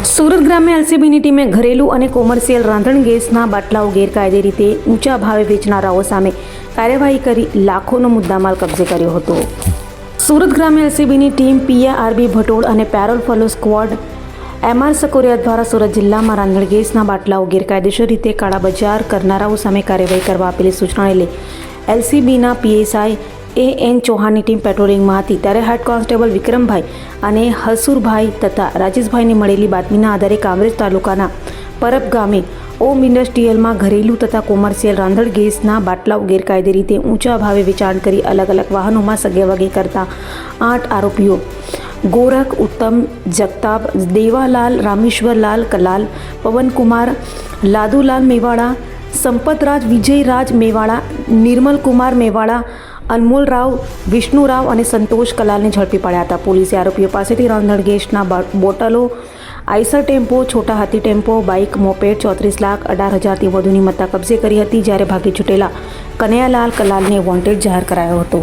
સુરત ગ્રામ્ય એલસીબીની ટીમે ઘરેલું અને કોમર્શિયલ રાંધણ ગેસના બાટલાઓ ગેરકાયદે રીતે ઊંચા ભાવે વેચનારાઓ સામે કાર્યવાહી કરી લાખોનો મુદ્દામાલ કબજે કર્યો હતો. સુરત ગ્રામ્ય એલસીબીની ટીમ પીઆરબી ભટોળ અને પેરોલ ફોલો સ્ક્વોડ એમઆર સકોરિયા દ્વારા સુરત જિલ્લામાં રાંધણ ગેસના બાટલાઓ ગેરકાયદેસર રીતે કાળાબજાર કરનારાઓ સામે કાર્યવાહી કરવા આપેલી સૂચનાને લઈ એલસીબીના પીએસઆઈ એન ચૌહાણની ટીમ પેટ્રોલિંગમાં હતી. ત્યારે હેડ કોન્સ્ટેબલ વિક્રમભાઈ અને હસુરભાઈ તથા રાજેશભાઈને મળેલી બાતમીના આધારે કામરેજ તાલુકાના પરબ ગામે ઓમ ઇન્ડસ્ટ્રીયલમાં ઘરેલું તથા કોમર્શિયલ રાંધણ ગેસના બાટલાઓ ગેરકાયદે રીતે ઊંચા ભાવે વેચાણ કરી અલગ અલગ વાહનોમાં સગેવગે કરતા 8 આરોપીઓ ગોરખ, ઉત્તમ, જગતાપ, દેવાલાલ, રામેશ્વરલાલ કલાલ, પવનકુમાર, લાદુલાલ મેવાડા, સંપતરાજ, વિજયરાજ મેવાડા, નિર્મલકુમાર મેવાડા, અનમોલરાવ, વિષ્ણુરાવ અને સંતોષ કલાલને ઝડપી પાડ્યા હતા. પોલીસે આરોપીઓ પાસેથી રાંધણ ગેસના બોટલો, આઈસર ટેમ્પો, છોટા હાથી ટેમ્પો, બાઇક, મોપેડ 34,18,000થી વધુની મત્તા કબજે કરી હતી. જ્યારે ભાગી છૂટેલા કનૈયાલાલ કલાલને વોન્ટેડ જાહેર કરાયો હતો.